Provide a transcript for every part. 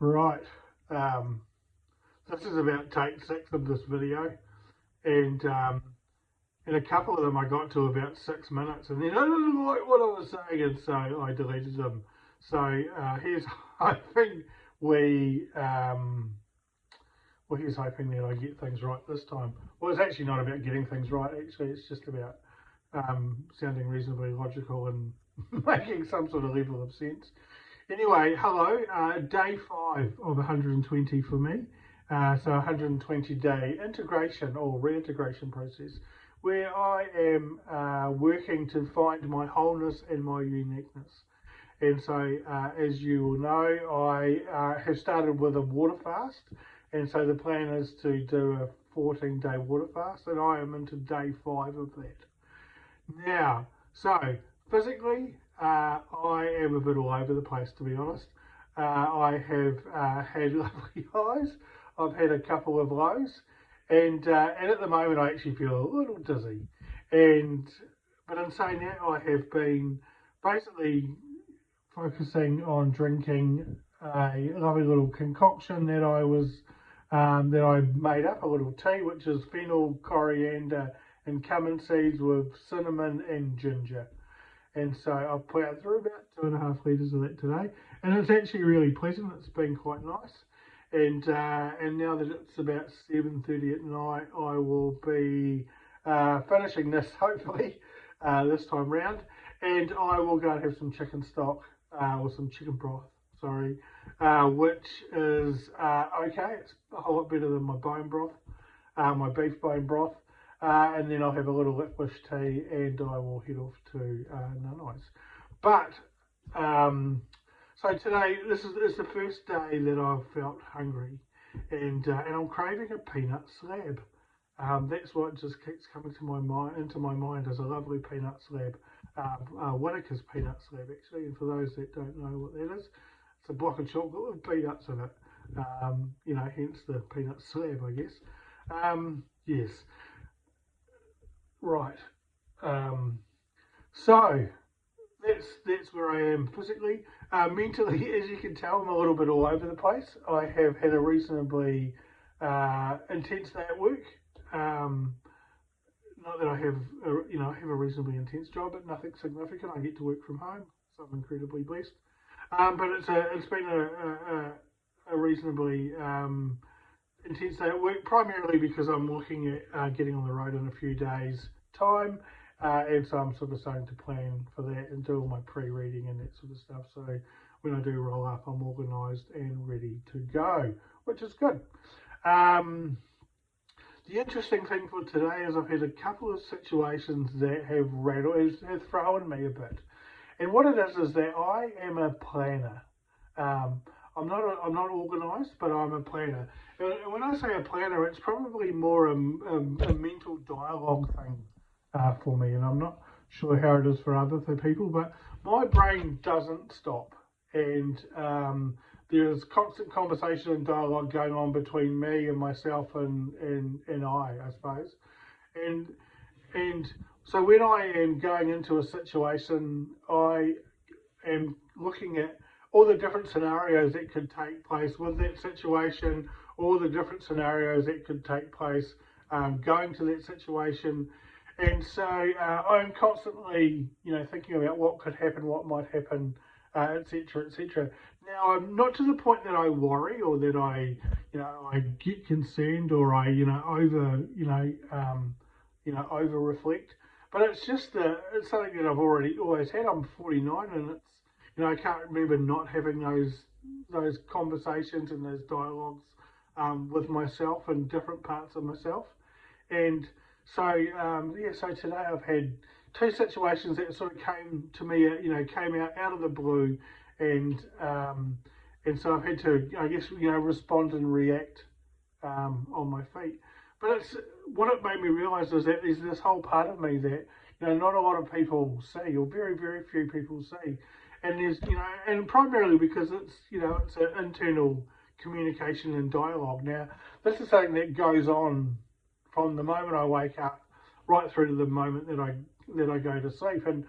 Right, this is about take 6 of this video, and in a couple of them I got to about 6 minutes, and then I didn't like what I was saying, and so I deleted them. So here's hoping here's hoping that I get things right this time. Well, it's actually not about getting things right. Actually, it's just about sounding reasonably logical and making some sort of level of sense. Anyway, hello, day 5 of 120 for me. So 120-day integration or reintegration process where I am working to find my wholeness and my uniqueness. And so, as you will know, I have started with a water fast. And so the plan is to do a 14-day water fast, and I am into day 5 of that. Now, so physically, I am a bit all over the place, to be honest. I have had lovely highs. I've had a couple of lows, and at the moment I actually feel a little dizzy. But in saying that, I have been basically focusing on drinking a lovely little concoction that I made up, a little tea, which is fennel, coriander, and cumin seeds with cinnamon and ginger. And so I've put through about 2.5 litres of that today, and it's actually really pleasant. It's been quite nice. And now that it's about 7:30 at night, I will be finishing this hopefully this time round, and I will go and have some chicken stock or some chicken broth. Sorry, which is okay. It's a whole lot better than my bone broth, my beef bone broth. And then I'll have a little licorice tea, and I will head off to Nunai's. But so today, this is the first day that I've felt hungry, and I'm craving a peanut slab. That's what just keeps coming to into my mind as a lovely peanut slab, Whittaker's peanut slab actually. And for those that don't know what that is, it's a block of chocolate with peanuts in it. Hence the peanut slab, I guess. Yes. Right. So that's where I am physically. Mentally, as you can tell, I'm a little bit all over the place. I have had a reasonably intense day at work. Not that I have, I have a reasonably intense job, but nothing significant. I get to work from home, so I'm incredibly blessed. But it's been a reasonably intense day at work, primarily because I'm looking at getting on the road in a few days' time, and so I'm sort of starting to plan for that and do all my pre-reading and that sort of stuff. So when I do roll up, I'm organised and ready to go, which is good. The interesting thing for today is I've had a couple of situations that have thrown me a bit, and what it is that I am a planner. I'm not organised, but I'm a planner. And when I say a planner, it's probably more a mental dialogue thing for me, and I'm not sure how it is for other people, but my brain doesn't stop, and there's constant conversation and dialogue going on between me and myself and I suppose, and so when I am going into a situation, I am looking at all the different scenarios that could take place with that situation, all the different scenarios that could take place going to that situation. And so I'm constantly, thinking about what could happen, what might happen, etc., etc. Now, I'm not to the point that I worry or that I get concerned or I, over reflect. But it's just it's something that I've always had. I'm 49, and it's, I can't remember not having those conversations and those dialogues with myself and different parts of myself. And so, so today I've had 2 situations that sort of came to me, came out of the blue, and so I've had to, I guess, respond and react on my feet. But what it made me realise is that there's this whole part of me that, not a lot of people see, or very, very few people see. And there's, and primarily because it's, it's an internal communication and dialogue. Now, this is something that goes on from the moment I wake up right through to the moment that I go to sleep. And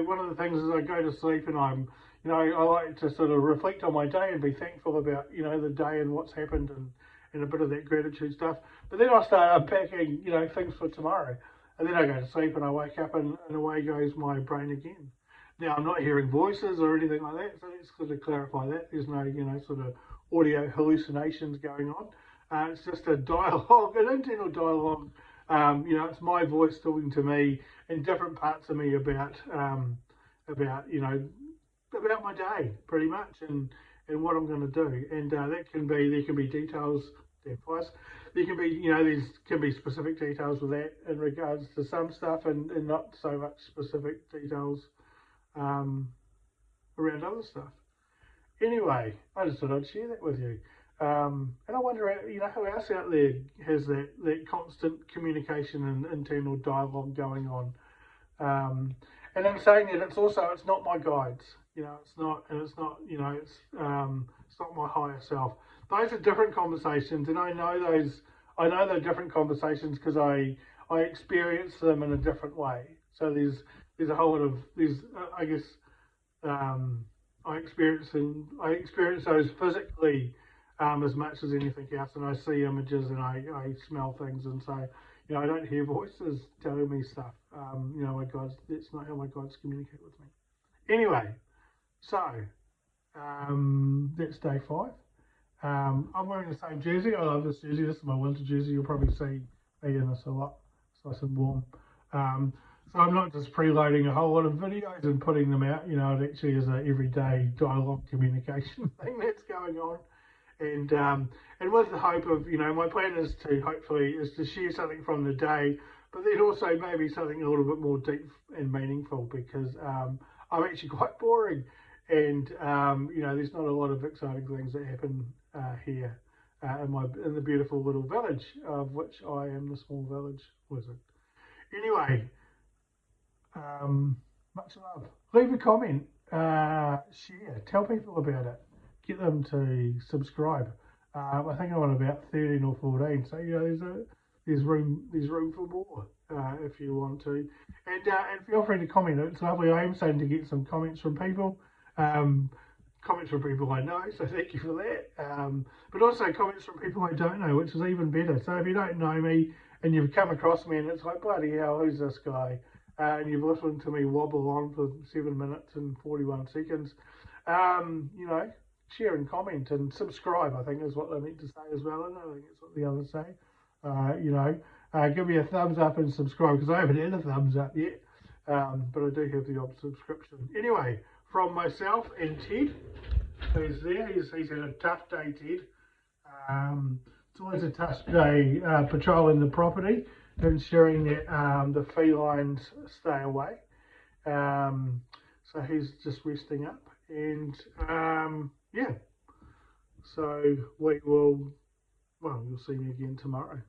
one of the things is I go to sleep and I'm you know, I like to sort of reflect on my day and be thankful about, you know, the day and what's happened and a bit of that gratitude stuff. But then I start unpacking, you know, things for tomorrow. And then I go to sleep and I wake up and away goes my brain again. Now, I'm not hearing voices or anything like that, so let's sort of clarify that. There's no, you know, sort of audio hallucinations going on. It's just a dialogue, an internal dialogue. You know, it's my voice talking to me and different parts of me about you know, about my day, pretty much, and what I'm going to do. And that can be, there can be details, advice. There can be, you know, there can be specific details with that in regards to some stuff, and not so much specific details around other stuff. Anyway, I just thought I'd share that with you. And I wonder, you know, who else out there has that constant communication and internal dialogue going on. And in saying that, it's not my guides. You know, it's not, you know, it's not my higher self. Those are different conversations, and I know those. I know they're different conversations because I experience them in a different way. So there's a whole lot of I guess I experience those physically as much as anything else, and I see images and I smell things, and so, you know, I don't hear voices telling me stuff. You know, that's not how my guides communicate with me. Anyway, so that's day 5. I'm wearing the same jersey. I love this jersey. This is my winter jersey. You'll probably see me in this a lot. It's nice and warm. So I'm not just preloading a whole lot of videos and putting them out. You know, it actually is an everyday dialogue communication thing that's going on. And with the hope of, you know, my plan is to share something from the day, but then also maybe something a little bit more deep and meaningful, because I'm actually quite boring, and you know, there's not a lot of exciting things that happen here in the beautiful little village of which I am the small village wizard. Anyway, much love. Leave a comment, share, tell people about it, get them to subscribe. I think I'm on about 13 or 14, so, you know, there's room for more if you want to, and feel free to comment. It's lovely. I am starting to get some comments from people. Comments from people I know, so thank you for that. But also comments from people I don't know, which is even better. So if you don't know me and you've come across me and it's like, bloody hell, who's this guy? And you've listened to me wobble on for 7 minutes and 41 seconds, you know, share and comment and subscribe, I think is what they meant to say as well. And I think that's what the others say. You know, give me a thumbs up and subscribe, because I haven't had a thumbs up yet. But I do have the odd subscription. Anyway, from myself and Ted, who's there. He's had a tough day, Ted. It's always a tough day patrolling the property, ensuring that the felines stay away. So he's just resting up, and yeah. So we will, well, you'll see me again tomorrow.